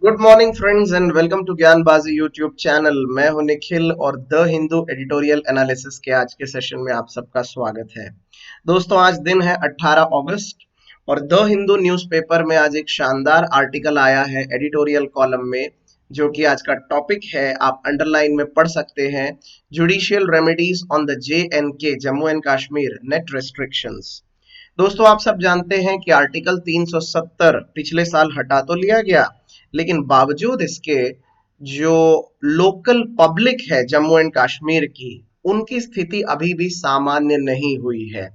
Good morning friends and welcome to Gyanbaji YouTube channel. मैं हूं निखिल और द हिंदू एडिटोरियल एनालिसिस के आज के सेशन में आप सबका स्वागत है। दोस्तों, आज दिन है 18 अगस्त और द हिंदू न्यूज़पेपर में आज एक शानदार आर्टिकल आया है एडिटोरियल कॉलम में, जो कि आज का टॉपिक है। आप अंडरलाइन में पढ़ सकते हैं, judicial remedies on the JNK Jammu and Kashmir net restrictions. दोस्तों, आप सब जानते हैं कि आर्टिकल 370 पिछले साल हटा तो लिया गया, लेकिन बावजूद इसके जो लोकल पब्लिक है जम्मू एंड कश्मीर की, उनकी स्थिति अभी भी सामान्य नहीं हुई है।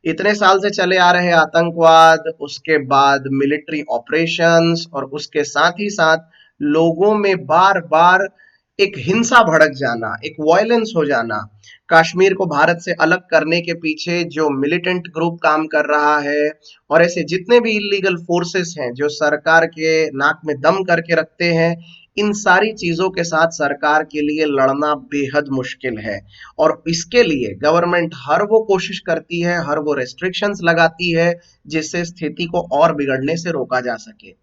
इतने साल से चले आ रहे आतंकवाद, उसके बाद मिलिट्री ऑपरेशंस और उसके साथ ही साथ लोगों में बार बार एक हिंसा भड़क जाना, एक वायलेंस हो जाना, कश्मीर को भारत से अलग करने के पीछे जो मिलिटेंट ग्रुप काम कर रहा है और ऐसे जितने भी इलीगल फोर्सेस हैं जो सरकार के नाक में दम करके रखते हैं, इन सारी चीजों के साथ सरकार के लिए लड़ना बेहद मुश्किल है। और इसके लिए गवर्नमेंट हर वो कोशिश करती है, हर वो रेस्ट्रिक्शंस लगाती है जिससे स्थिति को और बिगड़ने से रोका जा सके।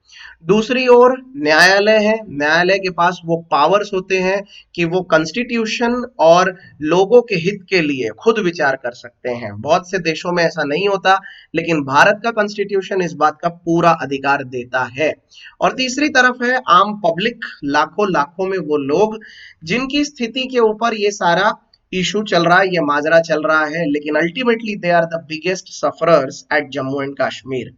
दूसरी ओर न्यायालय है, न्यायालय के पास वो पावर्स होते हैं कि वो कॉन्स्टिट्यूशन और लोगों के हित के लिए खुद विचार कर सकते हैं। बहुत से देशों में ऐसा नहीं होता, लेकिन भारत का कॉन्स्टिट्यूशन इस बात का पूरा अधिकार देता है। और तीसरी तरफ है आम पब्लिक, लाखों लाखों में वो लोग जिनकी स्थिति के ऊपर ये सारा इशू चल रहा है, ये माजरा चल रहा है, लेकिन ultimately they are the biggest sufferers at Jammu and Kashmir.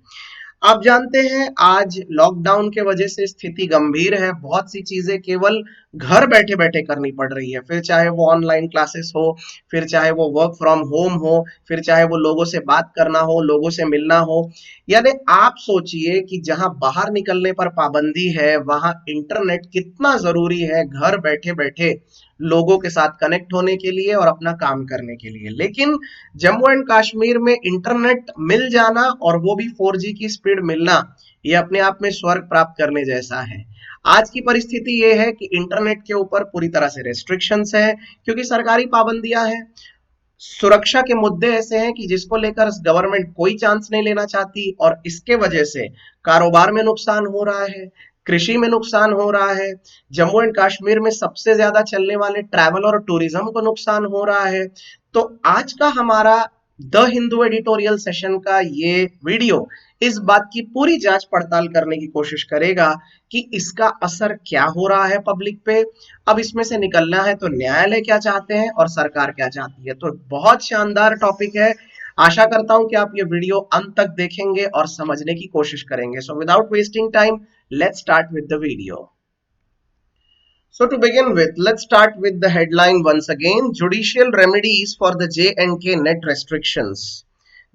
आप जानते हैं, आज लॉकडाउन के वजह से स्थिति गंभीर है। बहुत सी चीजें केवल घर बैठे बैठे करनी पड़ रही है, फिर चाहे वो ऑनलाइन क्लासेस हो, फिर चाहे वो वर्क फ्रॉम होम हो, फिर चाहे वो लोगों से बात करना हो, लोगों से मिलना हो। यानी आप सोचिए कि जहां बाहर निकलने पर पाबंदी है, वहां इंटरनेट कितना जरूरी है घर बैठे बैठे लोगों के साथ कनेक्ट होने के लिए और अपना काम करने के लिए। लेकिन जम्मू एंड कश्मीर में इंटरनेट मिल जाना, और वो भी 4G की स्पीड मिलना, ये अपने आप में स्वर्ग प्राप्त करने जैसा है। आज की परिस्थिति ये है कि इंटरनेट के ऊपर पूरी तरह से रेस्ट्रिक्शंस है, क्योंकि सरकारी पाबंदियां हैं। सुरक्षा के मुद्दे ऐसे हैं कि जिसको लेकर गवर्नमेंट कोई चांस नहीं लेना चाहती, और इसके वजह से कारोबार में नुकसान हो रहा है, कृषि में नुकसान हो रहा है, जम्मू एंड कश्मीर में सबसे ज्यादा चलने वाले ट्रैवल और टूरिज्म को नुकसान हो रहा है। तो आज का हमारा द हिंदू एडिटोरियल सेशन का ये वीडियो इस बात की पूरी जांच पड़ताल करने की कोशिश करेगा कि इसका असर क्या हो रहा है पब्लिक पे। अब इसमें से निकलना है तो न्यायालय क्या चाहते हैं और सरकार क्या चाहती है। तो बहुत शानदार टॉपिक है। आशा करता हूं कि आप ये वीडियो अंत तक देखेंगे और समझने की कोशिश करेंगे। So without wasting time, let's start with the video. So to begin with, let's start with the headline once again. Judicial remedies for the J&K net restrictions.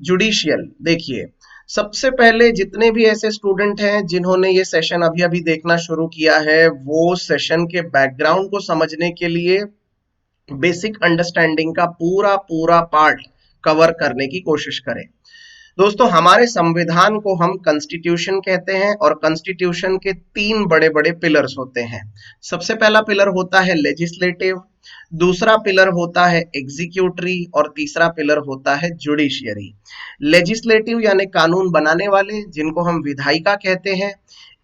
Judicial, देखिए, सबसे पहले जितने भी ऐसे स्टूडेंट हैं जिन्होंने ये सेशन अभी अभी देखना शुरू किया है, वो सेशन के बैकग्राउंड को समझने के लिए बेसिक अंडरस्टैंडिंग का पूरा पूरा पार्ट कवर करने की कोशिश करें। दोस्तों, हमारे संविधान को हम कॉन्स्टिट्यूशन कहते हैं और कॉन्स्टिट्यूशन के 3 बड़े बड़े पिलर्स होते हैं। सबसे पहला पिलर होता है लेजिस्लेटिव, दूसरा पिलर होता है एग्जीक्यूटरी और तीसरा पिलर होता है जुडिशियरी। लेजिस्लेटिव यानी कानून बनाने वाले, जिनको हम विधायिका कहते हैं।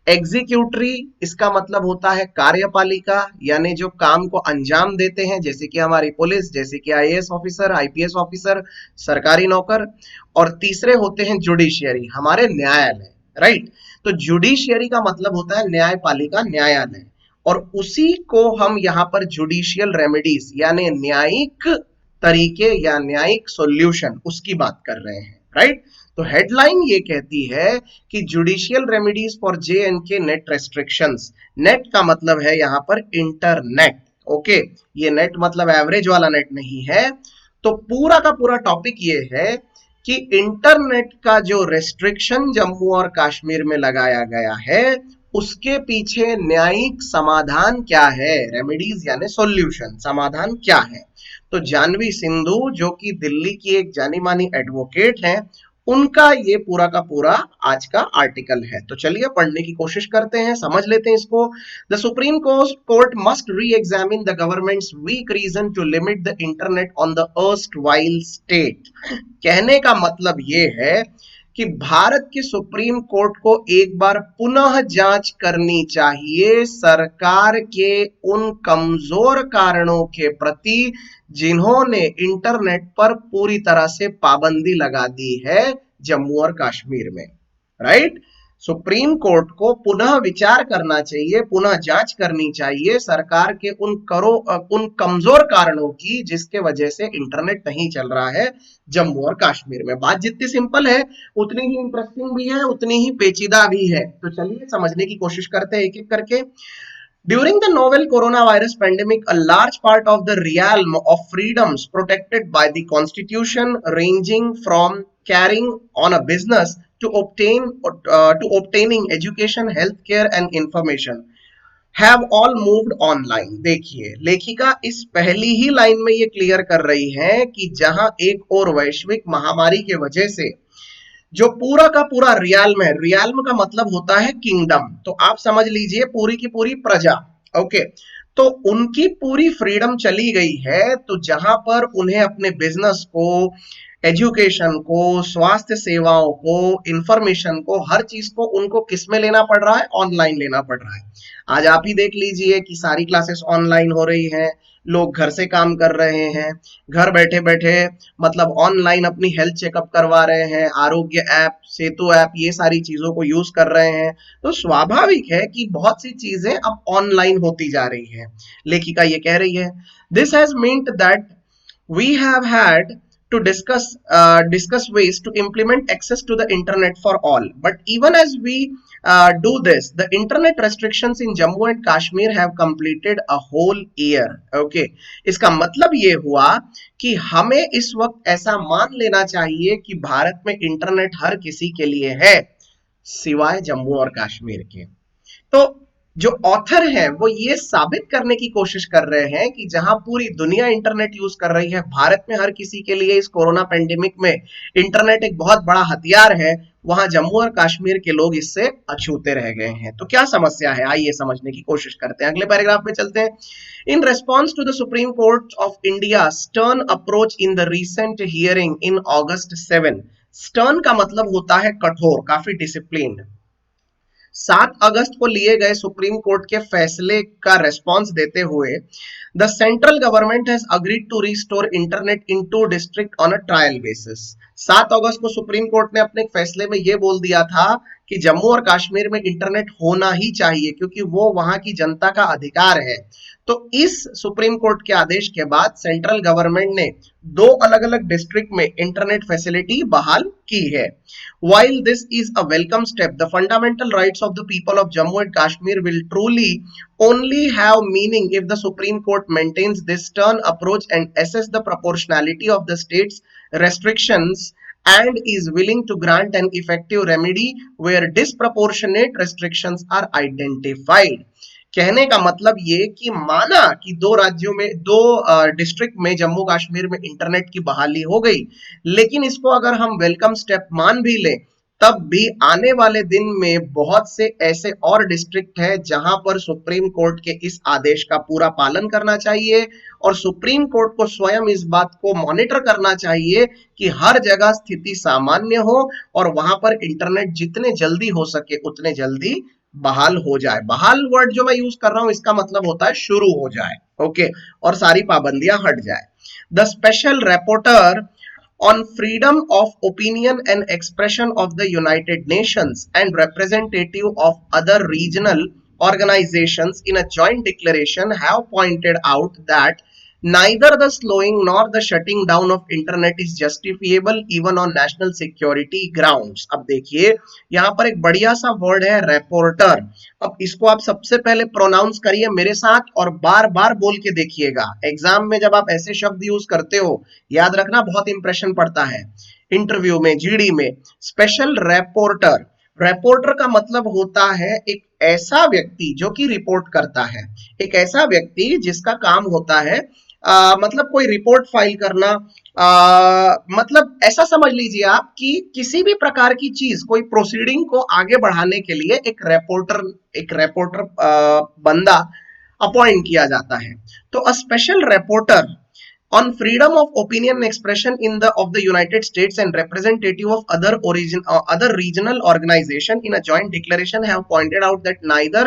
एग्जीक्यूटरी, इसका मतलब होता है कार्यपालिका, यानी जो काम को अंजाम देते हैं, जैसे कि हमारी पुलिस, जैसे कि IAS ऑफिसर, IPS ऑफिसर, सरकारी नौकर। और तीसरे होते हैं जुडिशियरी, हमारे न्यायालय, राइट। तो जुडिशियरी का मतलब होता है न्यायपालिका, न्यायालय, और उसी को हम यहाँ पर जुडिशियल रेमेडीज यानी न्यायिक तरीके या न्यायिक सॉल्यूशन, उसकी बात कर रहे हैं, राइट। तो हेडलाइन ये कहती है कि judicial remedies for J&K net restrictions. Net का मतलब है यहाँ पर इंटरनेट, ओके। ये नेट मतलब एवरेज वाला नेट नहीं है। तो पूरा का पूरा टॉपिक ये है कि इंटरनेट का जो रेस्ट्रिक्शन जम्मू और कश्मीर में लगाया गया है, उसके पीछे न्यायिक समाधान क्या है, रेमेडीज यानी सॉल्यूशन, समाधान क्या है। तो जानवी सिंधु, जो कि दिल्ली की एक जानी मानी एडवोकेट हैं, उनका ये पूरा का पूरा आज का आर्टिकल है। तो चलिए पढ़ने की कोशिश करते हैं, समझ लेते हैं इसको। The supreme court must reexamine the government's weak reason to limit the internet on the erstwhile state. कहने का मतलब ये है कि भारत की सुप्रीम कोर्ट को एक बार पुनः जांच करनी चाहिए सरकार के उन कमजोर कारणों के प्रति जिन्होंने इंटरनेट पर पूरी तरह से पाबंदी लगा दी है जम्मू और कश्मीर में। राइट, सुप्रीम कोर्ट को पुनः विचार करना चाहिए, पुनः जांच करनी चाहिए सरकार के उन कमजोर कारणों की जिसके वजह से इंटरनेट नहीं चल रहा है जम्मू और कश्मीर में। बात जितनी सिंपल है उतनी ही इंटरेस्टिंग भी है, उतनी ही पेचीदा भी है। तो चलिए समझने की कोशिश करते हैं एक एक करके। During the novel coronavirus pandemic, a large part of the realm of freedoms protected by the Constitution, ranging from carrying on a business to obtaining education, healthcare, and information, have all moved online। देखिए लेखिका इस पहली ही line में ये clear कर रही है कि जहां एक और वैश्विक महामारी के वजह से जो पूरा का पूरा रियाल्म है, रियाल्म का मतलब होता है किंगडम, तो आप समझ लीजिए पूरी की पूरी प्रजा। ओके, तो उनकी पूरी फ्रीडम चली गई है, तो जहां पर उन्हें अपने बिजनेस को, एजुकेशन को, स्वास्थ्य सेवाओं को, इंफॉर्मेशन को, हर चीज को उनको किस में लेना पड़ रहा है, ऑनलाइन लेना पड़ रहा है। आज आप ही देख लीजिए कि सारी क्लासेस ऑनलाइन हो रही हैं, लोग घर से काम कर रहे हैं, घर बैठे बैठे मतलब ऑनलाइन अपनी हेल्थ चेकअप करवा रहे हैं, आरोग्य ऐप, सेतु ऐप, ये सारी चीजों को यूज कर रहे हैं। तो स्वाभाविक है कि बहुत सी चीजें अब ऑनलाइन होती जा रही हैं। लेखिका ये कह रही है, this has meant that we have had to discuss ways to implement access to the internet for all, but even as we do this, the internet restrictions in Jammu and Kashmir have completed a whole year। okay, इसका मतलब ये हुआ कि हमें इस वक्त ऐसा मान लेना चाहिए कि भारत में इंटरनेट हर किसी के लिए है सिवाय जम्मू और कश्मीर के। तो जो ऑथर है वो ये साबित करने की कोशिश कर रहे हैं कि जहां पूरी दुनिया इंटरनेट यूज कर रही है, भारत में हर किसी के लिए इस कोरोना पेंडेमिक में इंटरनेट एक बहुत बड़ा हथियार है, वहां जम्मू और कश्मीर के लोग इससे अछूते रह गए हैं। तो क्या समस्या है, आइए समझने की कोशिश करते हैं। अगले पैराग्राफ में चलते हैं। In response to the supreme court of India stern approach in the recent hearing in August 7। Stern का मतलब होता है कठोर, काफी डिसिप्लिन्ड। 7 अगस्त को लिए गए सुप्रीम कोर्ट के फैसले का रेस्पॉन्स देते हुए the central government has agreed to restore internet in 2 district on a trial basis. 7 अगस्त को सुप्रीम कोर्ट ने अपने फैसले में यह बोल दिया था कि जम्मू और कश्मीर में इंटरनेट होना ही चाहिए क्योंकि वो वहां की जनता का अधिकार है। तो इस सुप्रीम कोर्ट के आदेश के बाद सेंट्रल गवर्नमेंट ने 2 अलग अलग डिस्ट्रिक्ट में इंटरनेट फैसिलिटी बहाल की है। While this is a welcome step, the fundamental rights of the people of Jammu and Kashmir will truly only have meaning if the Supreme Court maintains this stern approach and assess the proportionality of the state's restrictions and is willing to grant an effective remedy where disproportionate restrictions are identified। कहने का मतलब ये कि माना कि 2 राज्यों में, 2 district में जम्मू कश्मीर में इंटरनेट की बहाली हो गई, लेकिन इसको अगर हम वेलकम स्टेप मान भी लें, तब भी आने वाले दिन में बहुत से ऐसे और डिस्ट्रिक्ट है जहां पर सुप्रीम कोर्ट के इस आदेश का पूरा पालन करना चाहिए और सुप्रीम कोर्ट को स्वयं इस बात को मॉनिटर करना चाहिए कि हर जगह स्थिति सामान्य हो और वहां पर इंटरनेट जितने जल्दी हो सके उतने जल्दी बहाल हो जाए। बहाल वर्ड जो मैं यूज कर रहा हूं इसका मतलब होता है शुरू हो जाए। ओके, और सारी पाबंदियां हट जाए। The special reporter on freedom of opinion and expression of the United Nations and representative of other regional organizations in a joint declaration have pointed out that neither the slowing nor the shutting down of internet is justifiable even on national security grounds। अब देखिए यहां पर एक बढ़िया सा word है reporter. अब इसको आप सबसे पहले प्रोनाउंस करिए मेरे साथ और बार बार बोल के देखिएगा। एग्जाम में जब आप ऐसे शब्द यूज करते हो याद रखना बहुत इंप्रेशन पड़ता है। इंटरव्यू में, जीडी में, स्पेशल रिपोर्टर, रिपोर्टर का मतलब होता है एक ऐसा व्यक्ति जो कि रिपोर्ट करता है, एक ऐसा व्यक्ति जिसका काम होता है मतलब कोई रिपोर्ट फाइल करना, मतलब ऐसा समझ लीजिए आप कि किसी भी प्रकार की चीज, कोई प्रोसीडिंग को आगे बढ़ाने के लिए एक रिपोर्टर बंदा अपॉइंट किया जाता है। तो a special reporter on freedom of opinion and expression in the of the United States and representative of other regional organization in a joint declaration have pointed out that neither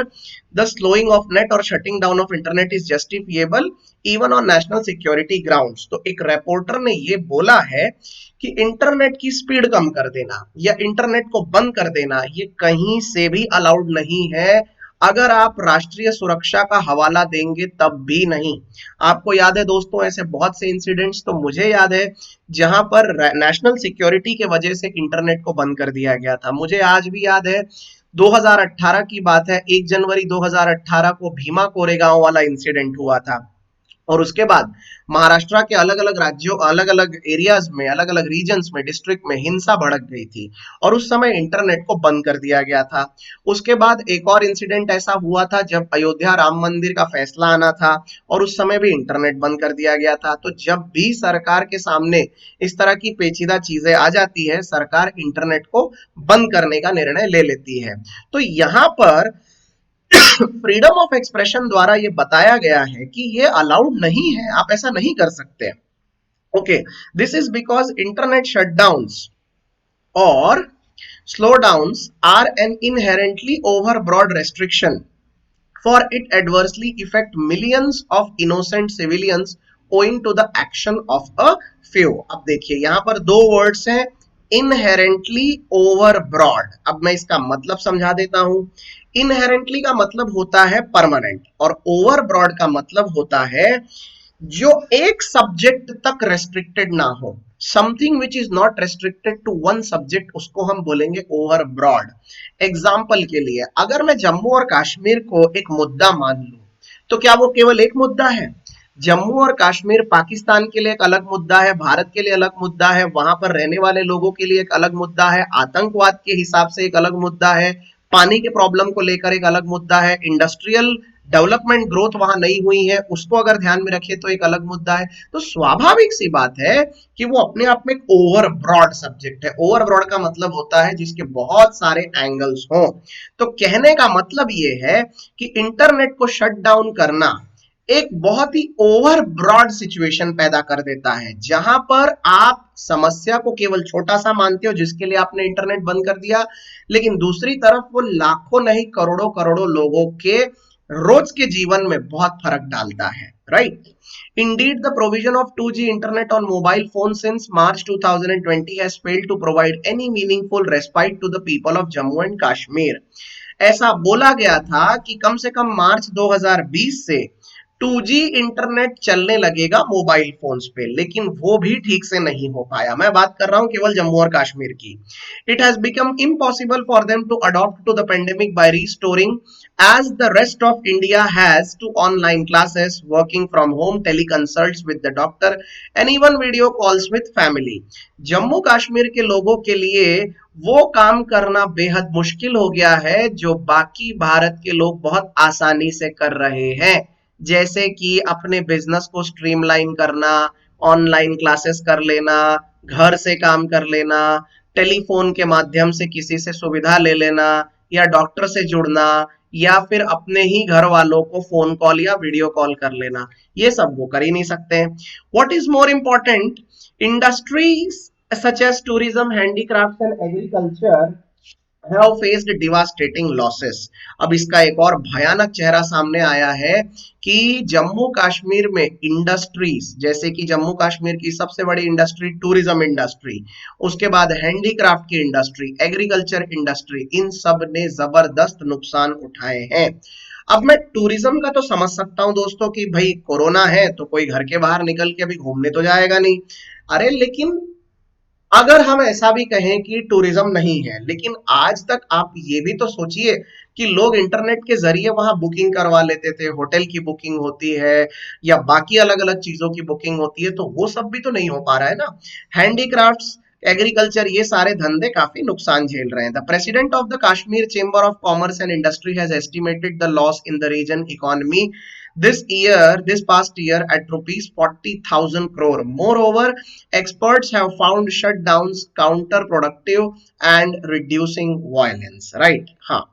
the slowing of net or shutting down of internet is justifiable even on national security grounds। तो एक reporter ने ये बोला है कि internet की speed कम कर देना या इंटरनेट को बंद कर देना ये कहीं से भी अलाउड नहीं है, अगर आप राष्ट्रीय सुरक्षा का हवाला देंगे तब भी नहीं। आपको याद है दोस्तों, ऐसे बहुत से इंसिडेंट्स तो मुझे याद है जहां पर नेशनल सिक्योरिटी के वजह से इंटरनेट को बंद कर दिया गया था। मुझे आज भी याद है 2018 की बात है, 1 जनवरी 2018 को भीमा कोरेगांव वाला इंसिडेंट हुआ था और उसके बाद महाराष्ट्र के अलग अलग राज्यों, अलग अलग एरियाज में, अलग अलग रीजन्स में, डिस्ट्रिक्ट में हिंसा भड़क गई थी और उस समय इंटरनेट को बंद कर दिया गया था। उसके बाद एक और इंसिडेंट ऐसा हुआ था जब अयोध्या राम मंदिर का फैसला आना था और उस समय भी इंटरनेट बंद कर दिया गया था। तो जब भी सरकार के सामने इस तरह की पेचीदा चीजें आ जाती है, सरकार इंटरनेट को बंद करने का निर्णय ले लेती है। तो यहाँ पर फ्रीडम ऑफ एक्सप्रेशन द्वारा ये बताया गया है कि ये अलाउड नहीं है, आप ऐसा नहीं कर सकते। Okay, this is because internet shutdowns और slowdowns are an inherently overbroad restriction for it adversely affect millions of innocent civilians owing to the action of a few। अब देखिए यहाँ पर दो वर्ड्स हैं, इनहेरेंटली ओवरब्रॉड। अब मैं इसका मतलब समझा देता हूं। इनहेरेंटली का मतलब होता है परमानेंट और ओवरब्रॉड का मतलब होता है जो एक सब्जेक्ट तक रेस्ट्रिक्टेड ना हो। Something which is not restricted to one subject उसको हम बोलेंगे ओवर ब्रॉड। एग्जाम्पल के लिए अगर मैं जम्मू और कश्मीर को एक मुद्दा मान लूं तो क्या वो केवल एक मुद्दा है? जम्मू और कश्मीर पाकिस्तान के लिए एक अलग मुद्दा है, भारत के लिए अलग मुद्दा है, वहां पर रहने वाले लोगों के लिए एक अलग मुद्दा है, आतंकवाद के हिसाब से एक अलग मुद्दा है, पानी के प्रॉब्लम को लेकर एक अलग मुद्दा है, इंडस्ट्रियल डेवलपमेंट ग्रोथ वहां नहीं हुई है उसको अगर ध्यान में रखे तो एक अलग मुद्दा है। तो स्वाभाविक सी बात है कि वो अपने आप में एक ओवर ब्रॉड सब्जेक्ट है। ओवर ब्रॉड का मतलब होता है जिसके बहुत सारे एंगल्स हों। तो कहने का मतलब ये है कि इंटरनेट को शट डाउन करना एक बहुत ही ओवर ब्रॉड सिचुएशन पैदा कर देता है जहां पर आप समस्या को केवल छोटा सा मानते हो जिसके लिए आपने इंटरनेट बंद कर दिया, लेकिन दूसरी तरफ वो लाखों नहीं करोड़ों करोड़ों लोगों के रोज के जीवन में बहुत फर्क डालता है, right? Indeed, the provision of 2G internet on mobile phones since March 2020 has failed to provide any meaningful respite to the people of Jammu and Kashmir। ऐसा बोला गया था कि कम से कम मार्च 2020 से 2G इंटरनेट चलने लगेगा मोबाइल फोन्स पे, लेकिन वो भी ठीक से नहीं हो पाया। मैं बात कर रहा हूं केवल जम्मू और कश्मीर की। It has become impossible for them to adopt to the pandemic by restoring as the rest of India has to online classes, working from home, teleconsults with the doctor and even video calls with family। Jammu Kashmir के लोगों के लिए वो काम करना बेहद मुश्किल हो गया है जो बाकी भारत के लोग बहुत आसानी से कर रहे हैं, जैसे कि अपने बिजनेस को स्ट्रीमलाइन करना, ऑनलाइन क्लासेस कर लेना, घर से काम कर लेना, टेलीफोन के माध्यम से किसी से सुविधा ले लेना या डॉक्टर से जुड़ना या फिर अपने ही घर वालों को फोन कॉल या वीडियो कॉल कर लेना, ये सब वो कर ही नहीं सकते। What is more important, industries such as tourism, handicraft and agriculture have faced devastating losses। अब इसका एक और भयानक चेहरा सामने आया है कि जम्मू कश्मीर में इंडस्ट्रीज, जैसे कि जम्मू कश्मीर की सबसे बड़ी इंडस्ट्री टूरिज्म इंडस्ट्री, उसके बाद हैंडीक्राफ्ट की इंडस्ट्री, एग्रीकल्चर इंडस्ट्री, इन सब ने जबरदस्त नुकसान उठाए हैं। अब मैं टूरिज्म का तो समझ सकता हूं दोस्तों कि भाई कोरोना है तो कोई घर के बाहर निकल के अभी घूमने तो जाएगा नहीं। अरे लेकिन अगर हम ऐसा भी कहें कि टूरिज्म नहीं है, लेकिन आज तक आप ये भी तो सोचिए कि लोग इंटरनेट के जरिए वहां बुकिंग करवा लेते थे, होटल की बुकिंग होती है या बाकी अलग अलग चीजों की बुकिंग होती है, तो वो सब भी तो नहीं हो पा रहा है ना। हैंडीक्राफ्ट्स एग्रीकल्चर, ये सारे धंधे काफी नुकसान झेल रहे हैं। The president of the Kashmir chamber of commerce and industry has estimated the loss in the region economy this past year at rupees 40,000 crore. Moreover, experts have found shutdowns counterproductive and reducing violence. Right? हाँ,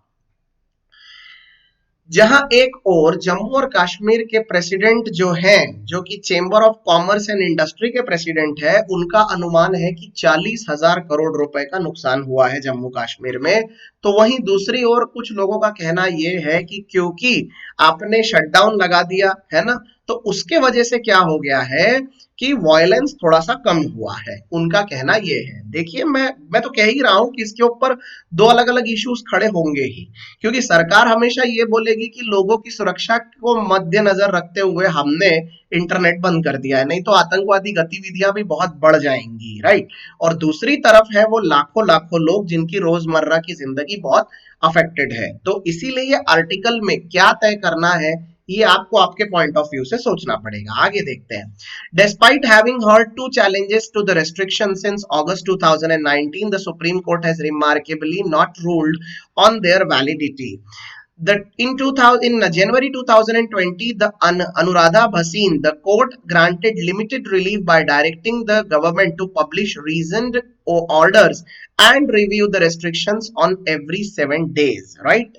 जहां एक और जम्मू और कश्मीर के president जो हैं, जो कि chamber of commerce and industry के प्रेसिडेंट है, उनका अनुमान है कि 40,000 करोड़ रुपए का नुकसान हुआ है जम्मू कश्मीर में। तो वहीं दूसरी ओर कुछ लोगों का कहना यह है कि क्योंकि आपने शटडाउन लगा दिया है ना, तो उसके वजह से क्या हो गया है कि वायलेंस थोड़ा सा कम हुआ है, उनका कहना यह है। देखिए, मैं तो कह ही रहा हूं कि इसके ऊपर दो अलग अलग इश्यूज खड़े होंगे ही, क्योंकि सरकार हमेशा ये बोलेगी कि लोगों की सुरक्षा को मद्देनजर रखते हुए हमने इंटरनेट बंद कर दिया है, नहीं तो आतंकवादी गतिविधियां भी बहुत बढ़ जाएंगी, राइट। और दूसरी तरफ है वो लाखों लाखों लोग जिनकी रोजमर्रा की जिंदगी बहुत अफेक्टेड है। तो इसीलिए ये आर्टिकल में क्या तय करना है, ये आपको आपके पॉइंट ऑफ व्यू से सोचना पड़ेगा। आगे देखते हैं। Despite having heard two challenges to the restriction since August 2019, the Supreme Court has remarkably not ruled on their validity. In January 2020, the Anuradha Bhasin, the court granted limited relief by directing the government to publish reasoned orders and review the restrictions on every 7 days. Right?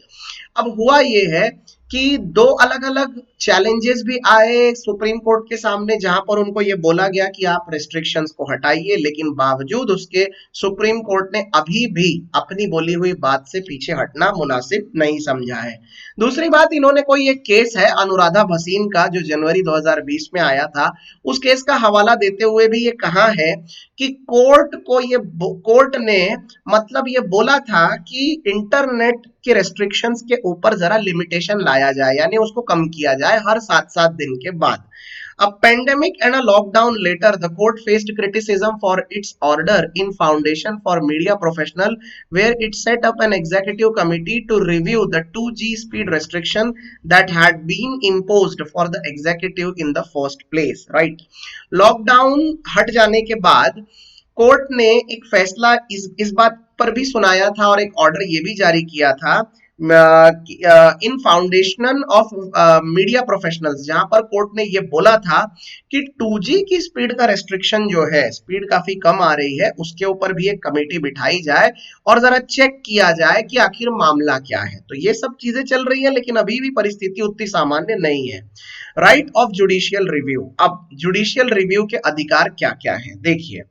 अब हुआ ये है कि दो अलग अलग challenges भी आए सुप्रीम कोर्ट के सामने, जहां पर उनको ये बोला गया कि आप रेस्ट्रिक्शंस को हटाइए, लेकिन बावजूद उसके सुप्रीम कोर्ट ने अभी भी अपनी बोली हुई बात से पीछे हटना मुनासिब नहीं समझा है। दूसरी बात, इन्होंने कोई एक केस है अनुराधा भसीन का जो जनवरी 2020 में आया था, उस केस का हवाला देते हुए भी ये कहा है कि कोर्ट ने मतलब ये बोला था कि इंटरनेट के रेस्ट्रिक्शंस के ऊपर जरा लिमिटेशन लाया जाए, यानी उसको कम किया जाए हर 7-7 दिन के बाद। A pandemic and a lockdown later, the court faced criticism for its order in Foundation for Media Professional, where it set up an executive committee to review the 2G speed restriction that had been imposed for the executive in the first place. Right? Lockdown हट जाने के बाद court ने एक फैसला इस बात पर भी सुनाया था और एक ऑर्डर ये भी जारी किया था इन फाउंडेशन ऑफ मीडिया प्रोफेशनल्स, जहां पर कोर्ट ने ये बोला था कि 2G की स्पीड का रेस्ट्रिक्शन जो है, स्पीड काफी कम आ रही है, उसके ऊपर भी एक कमेटी बिठाई जाए और जरा चेक किया जाए कि आखिर मामला क्या है। तो ये सब चीजें चल रही है, लेकिन अभी भी परिस्थिति उतनी सामान्य नहीं है। Right of judicial review. अब जुडिशियल रिव्यू के अधिकार क्या क्या है, देखिए।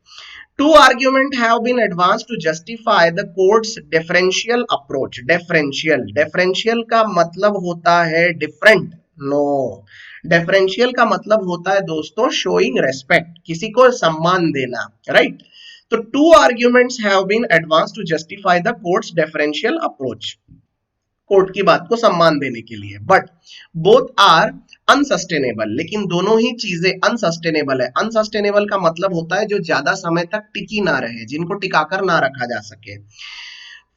Two arguments have been advanced to justify the court's differential approach. Differential का मतलब होता है different, no. Differential का मतलब होता है दोस्तों showing respect, किसी को सम्मान देना, right? तो two arguments have been advanced to justify the court's differential approach. Court की बात को सम्मान देने के लिए, बट बोथ आर अनसस्टेनेबल, लेकिन दोनों ही चीजें अनसस्टेनेबल है। अनसस्टेनेबल का मतलब होता है जो ज्यादा समय तक टिकी ना रहे, जिनको टिकाकर ना रखा जा सके।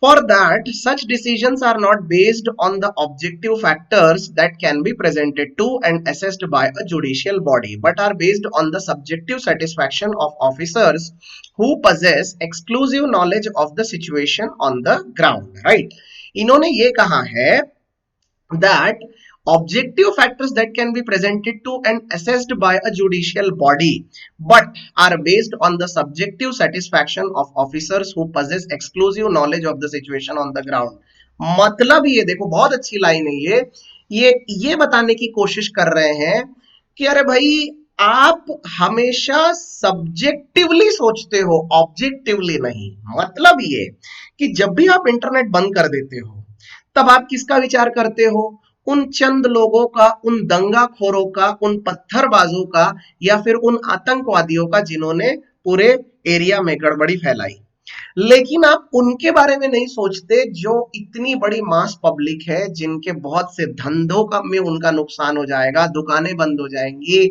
For that, such decisions are not based on the objective factors that can be presented to and assessed by a judicial body, but are based on the subjective satisfaction of officers who possess exclusive knowledge of the situation on the ground. Right? इन्होंने ये कहा है that objective factors that can be presented to and assessed by a judicial body but are based on the subjective satisfaction of officers who possess exclusive knowledge of the situation on the ground. मतलब ये देखो, बहुत अच्छी line है ये बताने की कोशिश कर रहे हैं कि अरे भाई, आप हमेशा सब्जेक्टिवली सोचते हो, ऑब्जेक्टिवली नहीं। मतलब ये कि जब भी आप इंटरनेट बंद कर देते हो, तब आप किसका विचार करते हो? उन चंद लोगों का, उन दंगाखोरों का, उन पत्थरबाजों का, या फिर उन आतंकवादियों का जिन्होंने पूरे एरिया में गड़बड़ी फैलाई। लेकिन आप उनके बारे में नहीं सोचते जो इतनी बड़ी मास पब्लिक है, जिनके बहुत से धंधों का में उनका नुकसान हो जाएगा, दुकानें बंद हो जाएंगी,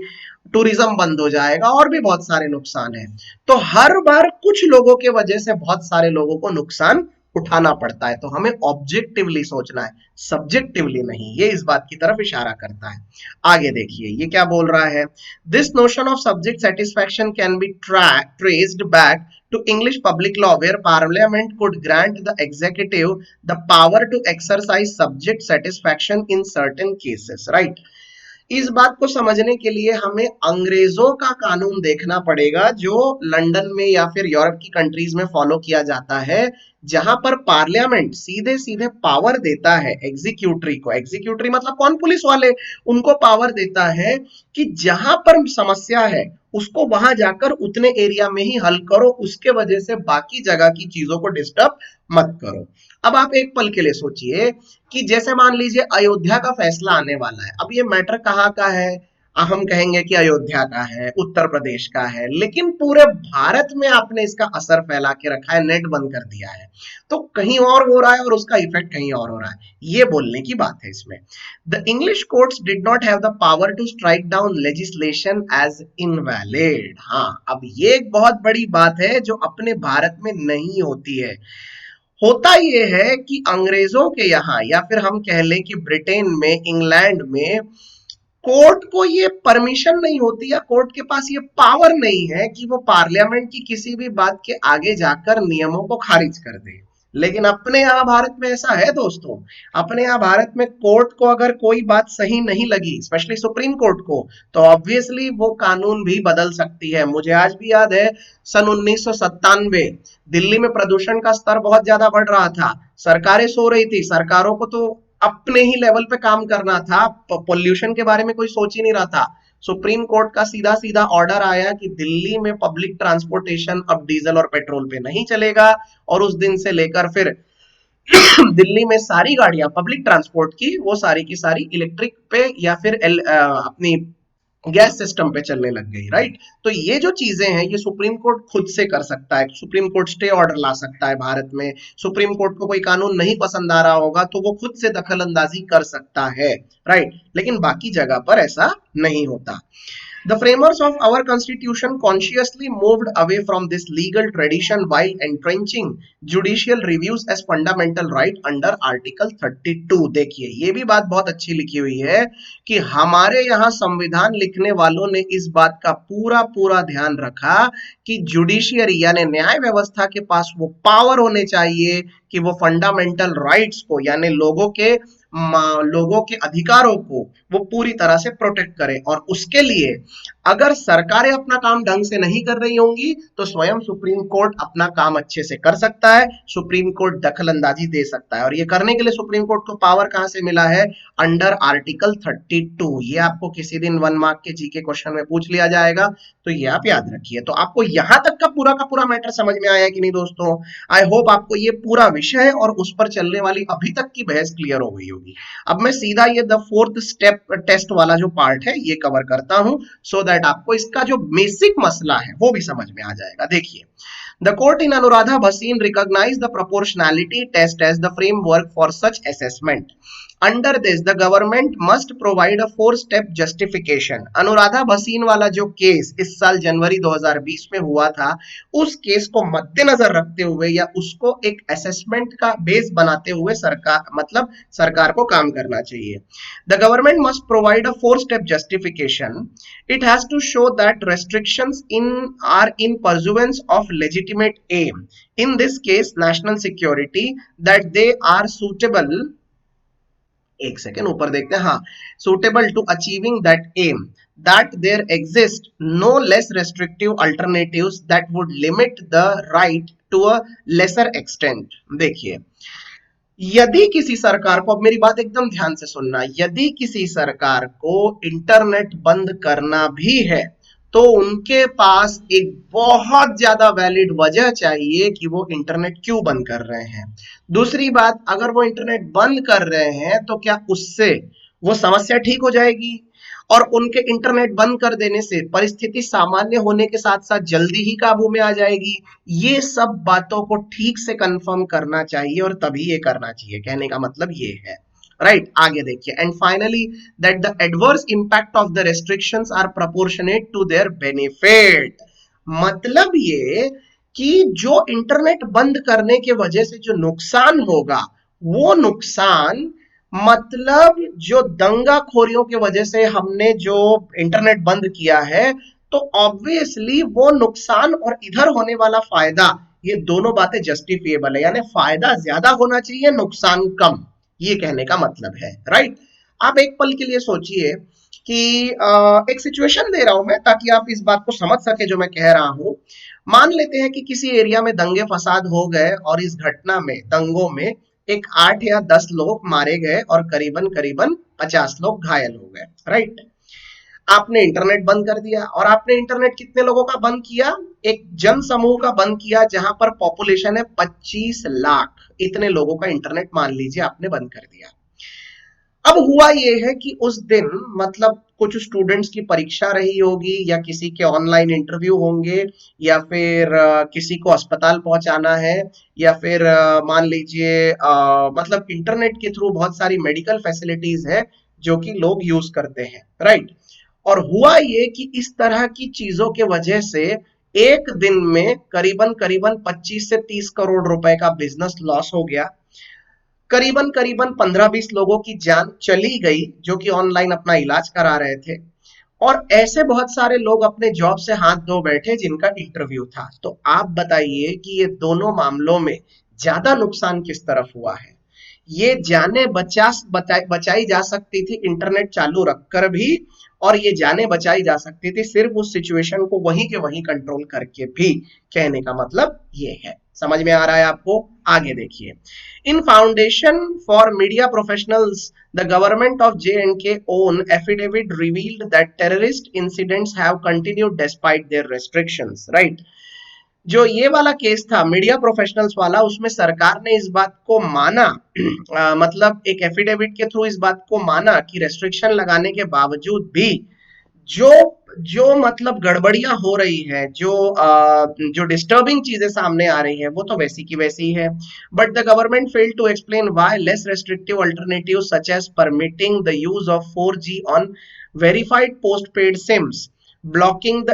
टूरिज्म बंद हो जाएगा, और भी बहुत सारे नुकसान है। तो हर बार कुछ लोगों के वजह से बहुत सारे लोगों को नुकसान उठाना पड़ता है। तो हमें ऑब्जेक्टिवली सोचना है, सब्जेक्टिवली नहीं। ये इस बात की तरफ इशारा करता है। आगे देखिए ये क्या बोल रहा है। This notion of subject satisfaction can be traced back to English public law where parliament could grant the executive the power to exercise subject satisfaction in certain cases, right? इस बात को समझने के लिए हमें अंग्रेजों का कानून देखना पड़ेगा जो लंदन में या फिर यूरोप की कंट्रीज में फॉलो किया जाता है, जहां पर पार्लियामेंट सीधे सीधे पावर देता है एग्जीक्यूटरी को। एग्जीक्यूटरी मतलब कौन? पुलिस वाले। उनको पावर देता है कि जहां पर समस्या है उसको वहां जाकर उतने एरिया में ही हल करो, उसके वजह से बाकी जगह की चीजों को डिस्टर्ब मत करो। अब आप एक पल के लिए सोचिए कि जैसे मान लीजिए अयोध्या का फैसला आने वाला है। अब ये मैटर कहाँ का है? हम कहेंगे कि अयोध्या का है, उत्तर प्रदेश का है, लेकिन पूरे भारत में आपने इसका असर फैला के रखा है, नेट बंद कर दिया है, तो कहीं और हो रहा है और उसका इफेक्ट कहीं और हो रहा है। ये बोलने की बात है इसमें। The English courts did not have the power to strike down legislation as invalid. हाँ, अब ये एक बहुत बड़ी बात है जो अपने भारत में नहीं होती है। होता ये है कि अंग्रेजों के यहाँ या फिर हम कह लें कि ब्रिटेन में, इंग्लैंड में कोर्ट को ये परमिशन नहीं होती या कोर्ट के पास ये पावर नहीं है कि वो पार्लियामेंट की किसी भी बात के आगे जाकर नियमों को खारिज कर दे। लेकिन अपने यहाँ भारत में ऐसा है दोस्तों। अपने यहाँ भारत में कोर्ट को अगर कोई बात सही नहीं लगी, स्पेशली सुप्रीम कोर्ट को, तो ऑब्वियसली वो कानून भी बदल सकती है। मुझे आज भी याद है सन 1997 दिल्ली में प्रदूषण का स्तर बहुत ज्यादा बढ़ रहा था। सरकारें सो रही थी, सरकारों को तो अपने ही लेवल पे काम करना था, पोल्यूशन के बारे में कोई सोच ही नहीं रहा था। सुप्रीम कोर्ट का सीधा सीधा ऑर्डर आया कि दिल्ली में पब्लिक ट्रांसपोर्टेशन अब डीजल और पेट्रोल पे नहीं चलेगा, और उस दिन से लेकर फिर दिल्ली में सारी गाड़ियां पब्लिक ट्रांसपोर्ट की वो सारी की सारी इलेक्ट्रिक पे या फिर अपनी गैस सिस्टम पे चलने लग गई, राइट। तो ये जो चीजें हैं ये सुप्रीम कोर्ट खुद से कर सकता है। सुप्रीम कोर्ट स्टे ऑर्डर ला सकता है भारत में। सुप्रीम कोर्ट को कोई कानून नहीं पसंद आ रहा होगा तो वो खुद से दखल अंदाजी कर सकता है, राइट। लेकिन बाकी जगह पर ऐसा नहीं होता। The framers of our constitution consciously moved away from this legal tradition while entrenching judicial reviews as fundamental right under Article 32। देखिए ये भी बात बहुत अच्छी लिखी हुई है कि हमारे यहाँ संविधान लिखने वालों ने इस बात का पूरा पूरा ध्यान रखा कि जुडिशियरी यानी न्याय व्यवस्था के पास वो पावर होने चाहिए कि वो फंडामेंटल राइट्स को यानी लोगों के अधिकारों को वो पूरी तरह से प्रोटेक्ट करे। और उसके लिए अगर सरकारें अपना काम ढंग से नहीं कर रही होंगी तो स्वयं सुप्रीम कोर्ट अपना काम अच्छे से कर सकता है, सुप्रीम कोर्ट दखल अंदाजी दे सकता है। और ये करने के लिए सुप्रीम कोर्ट को पावर कहां से मिला है? Under article 32। ये आपको किसी दिन 1 मार्क के जीके क्वेश्चन में पूछ लिया जाएगा, तो ये आप याद रखिए। तो आपको यहां तक का पूरा मैटर समझ में आया कि नहीं दोस्तों? आई होप आपको ये पूरा विषय और उस पर चलने वाली अभी तक की बहस क्लियर हो गई होगी। अब मैं सीधा ये द फोर्थ स्टेप टेस्ट वाला जो पार्ट है ये कवर करता हूं, सो दैट आपको इसका जो बेसिक मसला है वो भी समझ में आ जाएगा। देखिए, the court in Anuradha Bhasin recognized the proportionality test as the framework for such assessment. Under this, the government must provide a 4-step justification. Anuradha Bhasin वाला जो केस इस साल जनवरी 2020 में हुआ था, उस केस को मद्देनजर रखते हुए या उसको एक असेसमेंट का बेस बनाते हुए सरकार को काम करना चाहिए। The government must provide a 4-step justification. It has to show that restrictions are in pursuance of legitimate aim. In this case, national security, that they are suitable, एक सेकेंड ऊपर देखते हैं, हाँ, suitable to achieving that aim, that there exist no less restrictive alternatives that would limit the right to a lesser extent. देखिए, यदि किसी सरकार को, अब मेरी बात एकदम ध्यान से सुनना, यदि किसी सरकार को इंटरनेट बंद करना भी है तो उनके पास एक बहुत ज्यादा वैलिड वजह चाहिए कि वो इंटरनेट क्यों बंद कर रहे हैं। दूसरी बात, अगर वो इंटरनेट बंद कर रहे हैं तो क्या उससे वो समस्या ठीक हो जाएगी? और उनके इंटरनेट बंद कर देने से परिस्थिति सामान्य होने के साथ साथ जल्दी ही काबू में आ जाएगी? ये सब बातों को ठीक से कंफर्म करना चाहिए और तभी ये करना चाहिए। कहने का मतलब ये है, राइट। आगे देखिए, and finally that the adverse impact of the restrictions are proportionate to their benefit. मतलब ये कि जो इंटरनेट बंद करने के वजह से जो नुकसान होगा, वो नुकसान मतलब जो दंगाखोरियों की वजह से हमने जो इंटरनेट बंद किया है, तो ऑब्वियसली वो नुकसान और इधर होने वाला फायदा, ये दोनों बातें जस्टिफिएबल है, यानी फायदा ज्यादा होना चाहिए, नुकसान कम, ये कहने का मतलब है, राइट। आप एक पल के लिए सोचिए कि एक सिचुएशन दे रहा हूं मैं ताकि आप इस बात को समझ सके जो मैं कह रहा हूं। मान लेते हैं कि किसी एरिया में दंगे फसाद हो गए और इस घटना में, दंगों में एक 8 या 10 लोग मारे गए और करीबन करीबन 50 लोग घायल हो गए, राइट। आपने इंटरनेट बंद कर दिया, और आपने इंटरनेट कितने लोगों का बंद किया? एक जन समूह का बंद किया जहां पर पॉपुलेशन है 25 लाख, इतने लोगों का इंटरनेट मान लीजिए आपने बंद कर दिया। अब हुआ ये है कि उस दिन मतलब कुछ स्टूडेंट्स की परीक्षा रही होगी, या किसी के ऑनलाइन इंटरव्यू होंगे, या फिर किसी को अस्पताल पहुंचाना है, या फिर मान लीजिए मतलब इंटरनेट के थ्रू बहुत सारी मेडिकल फैसिलिटीज है जो कि लोग यूज करते हैं, राइट। और हुआ ये कि इस तरह की चीजों के वजह से एक दिन में करीबन करीबन 25 से 30 करोड़ रुपए का बिजनेस लॉस हो गया। करीबन करीबन 15-20 लोगों की जान चली गई जो कि ऑनलाइन अपना इलाज करा रहे थे, और ऐसे बहुत सारे लोग अपने जॉब से हाथ धो बैठे जिनका इंटरव्यू था। तो आप बताइए कि ये दोनों मामलों में ज्यादा नुकसान किस तरफ हुआ है? ये जाने बचाई जा सकती थी इंटरनेट चालू रखकर भी, और ये जाने बचाई जा सकती थी सिर्फ उस सिचुएशन को वहीं के वहीं कंट्रोल करके भी। कहने का मतलब ये है, समझ में आ रहा है आपको? आगे देखिए। इन foundation for media professionals, the government of J&K own affidavit revealed that terrorist incidents have continued despite their restrictions, right? जो ये वाला केस था मीडिया प्रोफेशनल्स वाला, उसमें सरकार ने इस बात को माना, मतलब एक एफिडेविट के थ्रू इस बात को माना कि रेस्ट्रिक्शन लगाने के बावजूद भी जो जो मतलब गड़बड़ियां हो रही है, जो डिस्टर्बिंग चीजें सामने आ रही है, वो तो वैसी की वैसी ही है। But the government failed to explain why less restrictive alternative such as permitting the use of 4G on verified postpaid sims, blocking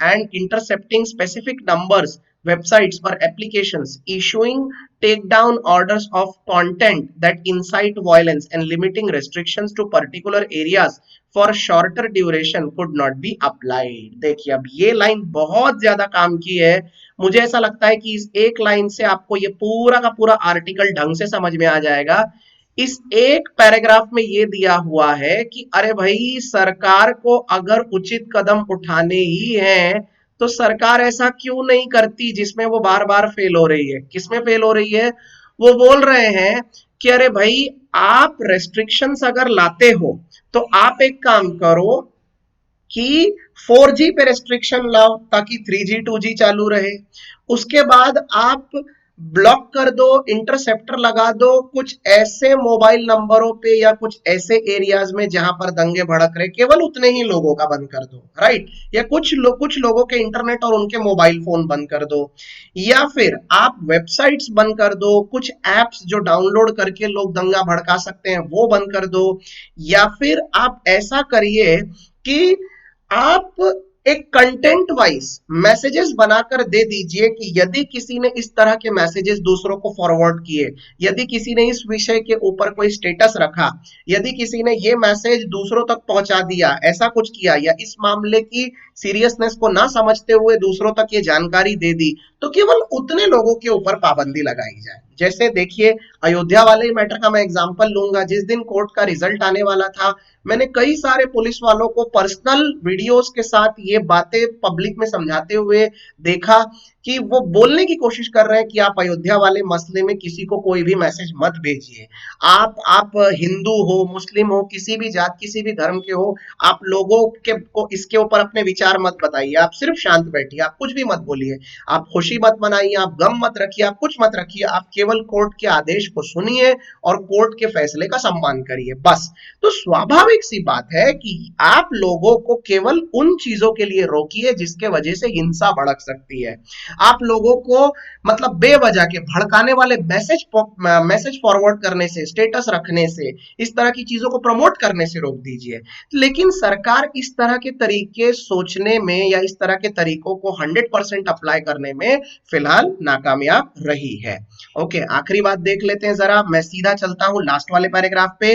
and intercepting specific numbers, websites or applications, issuing takedown orders of content that incite violence, and limiting restrictions to particular areas for shorter duration could not be applied। देखिए, अब ये line बहुत ज्यादा काम की है। मुझे ऐसा लगता है कि इस एक लाइन से आपको ये पूरा का पूरा आर्टिकल ढंग से समझ में आ जाएगा। इस एक पैराग्राफ में ये दिया हुआ है कि अरे भाई, सरकार को अगर उचित कदम उठाने ही हैं, तो सरकार ऐसा क्यों नहीं करती जिसमें वो बार बार फेल हो रही है। किसमें फेल हो रही है? वो बोल रहे हैं कि अरे भाई, आप रेस्ट्रिक्शंस अगर लाते हो तो आप एक काम करो कि 4G पे रेस्ट्रिक्शन लाओ ताकि 3G 2G चालू रहे। उसके बाद आप ब्लॉक कर दो, इंटरसेप्टर लगा दो कुछ ऐसे मोबाइल नंबरों पे या कुछ ऐसे एरियाज में जहां पर दंगे भड़क रहे, केवल उतने ही लोगों का बंद कर दो, राइट। या कुछ लोगों के इंटरनेट और उनके मोबाइल फोन बंद कर दो, या फिर आप वेबसाइट्स बंद कर दो, कुछ एप्स जो डाउनलोड करके लोग दंगा भड़का सकते हैं वो बंद कर दो, या फिर आप ऐसा करिए कि आप एक कंटेंट वाइज मैसेजेस बनाकर दे दीजिए कि यदि किसी ने इस तरह के मैसेजेस दूसरों को फॉरवर्ड किए, यदि किसी ने इस विषय के ऊपर कोई स्टेटस रखा, यदि किसी ने ये मैसेज दूसरों तक पहुंचा दिया, ऐसा कुछ किया, या इस मामले की सीरियसनेस को ना समझते हुए दूसरों तक ये जानकारी दे दी, तो केवल उतने लोगों के ऊपर पाबंदी लगाई जाए। जैसे देखिए, अयोध्या वाले मैटर का मैं एग्जांपल लूंगा। जिस दिन कोर्ट का रिजल्ट आने वाला था, मैंने कई सारे पुलिस वालों को पर्सनल वीडियोस के साथ ये बातें पब्लिक में समझाते हुए देखा कि वो बोलने की कोशिश कर रहे हैं कि आप अयोध्या वाले मसले में किसी को कोई भी मैसेज मत भेजिए। आप हिंदू हो, मुस्लिम हो, किसी भी जात किसी भी धर्म के हो, आप लोगों के को इसके ऊपर अपने विचार मत बताइए, आप सिर्फ शांत बैठिए, आप कुछ भी मत बोलिए, आप खुशी मत मनाइए, आप गम मत रखिए, आप कुछ मत रखिए, आप केवल कोर्ट के आदेश को सुनिए और कोर्ट के फैसले का सम्मान करिए, बस। तो स्वाभाविक सी बात है कि आप लोगों को केवल उन चीजों के लिए रोकिए जिसके वजह से हिंसा भड़क सकती है। आप लोगों को मतलब बेवजह के भड़काने वाले मैसेज फॉरवर्ड करने से, स्टेटस रखने से, इस तरह की चीजों को प्रमोट करने से रोक दीजिए। लेकिन सरकार इस तरह के तरीके सोचने में या इस तरह के तरीकों को 100% अप्लाई करने में फिलहाल नाकामयाब रही है। ओके, आखिरी बात देख लेते हैं जरा, मैं सीधा चलता हूं लास्ट वाले पैराग्राफ पे।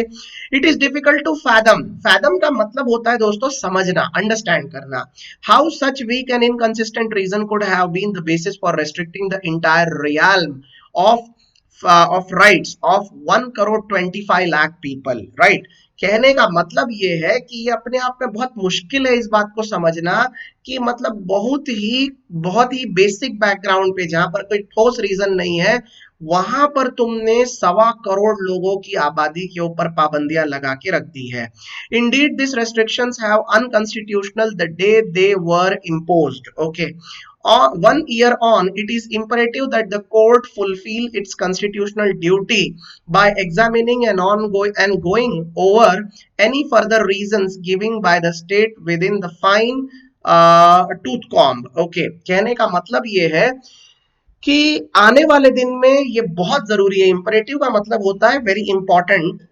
It is difficult to fathom, fathom का मतलब होता है दोस्तों समझना, अंडरस्टैंड करना। How such weak and inconsistent reason could have been the basis for restricting the entire realm of rights of 1 crore 25 lakh people, right? कहने का मतलब ये है कि ये अपने आप में बहुत मुश्किल है इस बात को समझना कि मतलब बहुत ही बेसिक बैकग्राउंड पे जहां पर कोई ठोस रीजन नहीं है, वहां पर तुमने 1.25 करोड़ लोगों की आबादी के ऊपर पाबंदियां लगा के रख दी है। Indeed this restrictions have unconstitutional the day they were imposed. Okay, 1 year on, it is imperative that the court fulfill its constitutional duty by examining and going over any further reasons given by the state within the fine tooth comb. Okay, कहने का मतलब ये है कि आने वाले दिन में ये बहुत जरूरी है। इंपरेटिव का मतलब होता है वेरी इंपॉर्टेंट।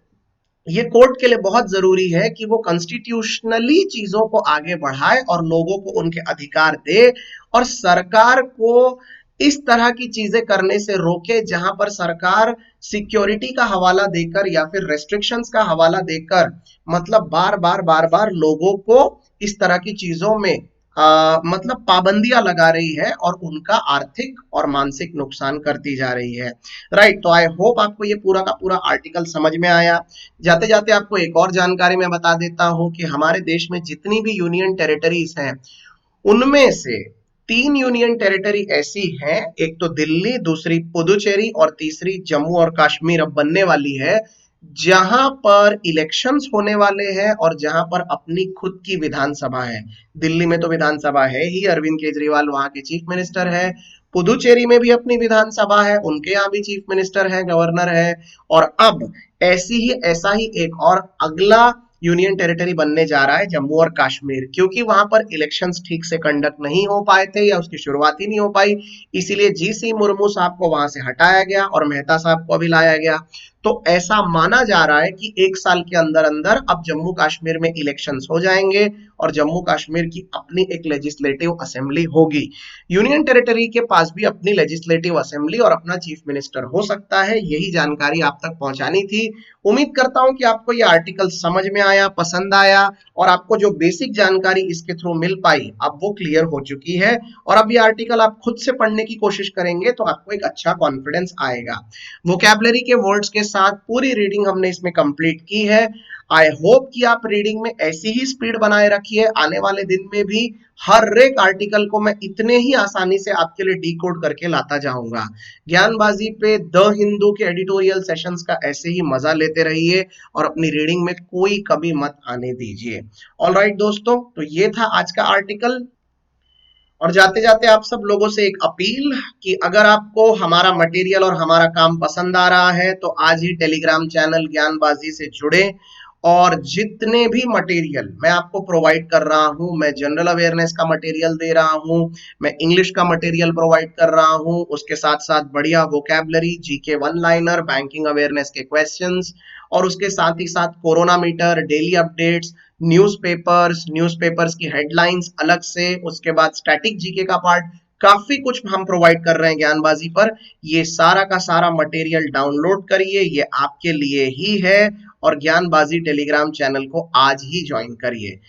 ये कोर्ट के लिए बहुत जरूरी है कि वो कॉन्स्टिट्यूशनली चीजों को आगे बढ़ाए और लोगों को उनके अधिकार दे, और सरकार को इस तरह की चीजें करने से रोके जहां पर सरकार सिक्योरिटी का हवाला देकर या फिर रेस्ट्रिक्शंस का हवाला देकर मतलब बार बार लोगों को इस तरह की चीजों में मतलब पाबंदियां लगा रही है और उनका आर्थिक और मानसिक नुकसान करती जा रही है। राइट, तो आई होप आपको ये पूरा का पूरा आर्टिकल समझ में आया। जाते जाते आपको एक और जानकारी मैं बता देता हूं कि हमारे देश में जितनी भी यूनियन टेरिटरीज हैं उनमें से 3 यूनियन टेरिटरी ऐसी हैं, एक तो दिल्ली, दूसरी पुदुचेरी और तीसरी जम्मू और कश्मीर अब बनने वाली है, जहां पर इलेक्शंस होने वाले हैं और जहां पर अपनी खुद की विधानसभा है। दिल्ली में तो विधानसभा है ही, अरविंद केजरीवाल वहां के चीफ मिनिस्टर है। पुदुचेरी में भी अपनी विधानसभा है, उनके यहाँ भी चीफ मिनिस्टर है, गवर्नर है। और अब ऐसा ही एक और अगला यूनियन टेरिटरी बनने जा रहा है, जम्मू और कश्मीर, क्योंकि वहां पर इलेक्शंस ठीक से कंडक्ट नहीं हो पाए थे या उसकी शुरुआत ही नहीं हो पाई, इसीलिए जीसी मुर्मू साहब को वहां से हटाया गया और मेहता साहब को अभी लाया गया। तो ऐसा माना जा रहा है कि 1 साल के अंदर अंदर अब जम्मू कश्मीर में इलेक्शंस हो जाएंगे और जम्मू कश्मीर की अपनी एक लेजिस्लेटिव असेंबली होगी। यूनियन टेरिटरी के पास भी अपनी लेजिस्लेटिव असेंबली और अपना चीफ मिनिस्टर हो सकता है। यही जानकारी आप तक पहुंचानी थी। उम्मीद करता हूं कि आपको यह आर्टिकल समझ में आया, पसंद आया, और आपको जो बेसिक जानकारी इसके थ्रू मिल पाई अब वो क्लियर हो चुकी है। और अब ये आर्टिकल आप खुद से पढ़ने की कोशिश करेंगे तो आपको एक अच्छा कॉन्फिडेंस आएगा। वोकैबुलरी के वर्ड्स के साथ पूरी रीडिंग हमने इसमें कंप्लीट की है। आई होप कि आप रीडिंग में ऐसी ही स्पीड बनाए रखिए। आने वाले दिन में भी हर एक आर्टिकल को मैं इतने ही आसानी से आपके लिए डिकोड करके लाता जाऊंगा। ज्ञानबाजी पे द हिंदू के एडिटोरियल सेशंस का ऐसे ही मजा लेते रहिए और अपनी रीडिंग में कोई कमी मत आने दीजिए। ऑलराइट दोस्तों, तो ये था आज का आर्टिकल। और जाते जाते आप सब लोगों से एक अपील कि अगर आपको हमारा मटेरियल और हमारा काम पसंद आ रहा है तो आज ही टेलीग्राम चैनल ज्ञानबाजी से जुड़े, और जितने भी मटेरियल मैं आपको प्रोवाइड कर रहा हूं, मैं जनरल अवेयरनेस का मटेरियल दे रहा हूं, मैं इंग्लिश का मटेरियल प्रोवाइड कर रहा हूं, उसके साथ साथ बढ़िया vocabulary, GK one liner, banking awareness के क्वेश्चंस, और उसके साथ ही साथ corona meter, daily updates, newspapers की हेडलाइंस अलग से, उसके बाद स्टैटिक जीके का पार्ट, काफी कुछ हम प्रोवाइड कर रहे हैं ज्ञानबाजी पर। ये सारा का सारा मटेरियल डाउनलोड करिए, ये आपके लिए ही है, और ज्ञानबाजी टेलीग्राम चैनल को आज ही ज्वाइन करिए।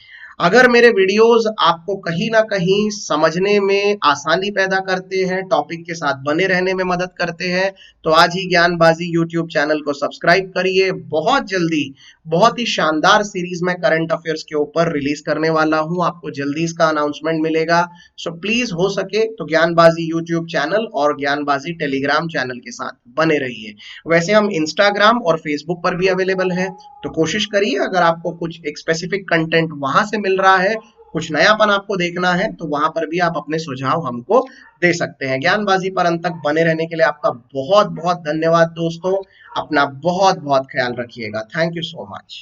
अगर मेरे वीडियोस आपको कहीं ना कहीं समझने में आसानी पैदा करते हैं, टॉपिक के साथ बने रहने में मदद करते हैं, तो आज ही ज्ञानबाजी यूट्यूब चैनल को सब्सक्राइब करिए। बहुत जल्दी बहुत ही शानदार सीरीज में करंट अफेयर्स के ऊपर रिलीज करने वाला हूं, आपको जल्दी इसका अनाउंसमेंट मिलेगा। सो प्लीज हो सके तो ज्ञानबाजी यूट्यूब चैनल और ज्ञानबाजी टेलीग्राम चैनल के साथ बने रहिए। वैसे हम इंस्टाग्राम और फेसबुक पर भी अवेलेबल है, तो कोशिश करिए अगर आपको कुछ एक स्पेसिफिक कंटेंट वहां से मिल रहा है, कुछ नयापन आपको देखना है, तो वहां पर भी आप अपने सुझाव हमको दे सकते हैं। ज्ञानबाजी पर अंत तक बने रहने के लिए आपका बहुत बहुत धन्यवाद दोस्तों। अपना बहुत बहुत ख्याल रखिएगा। Thank you so much.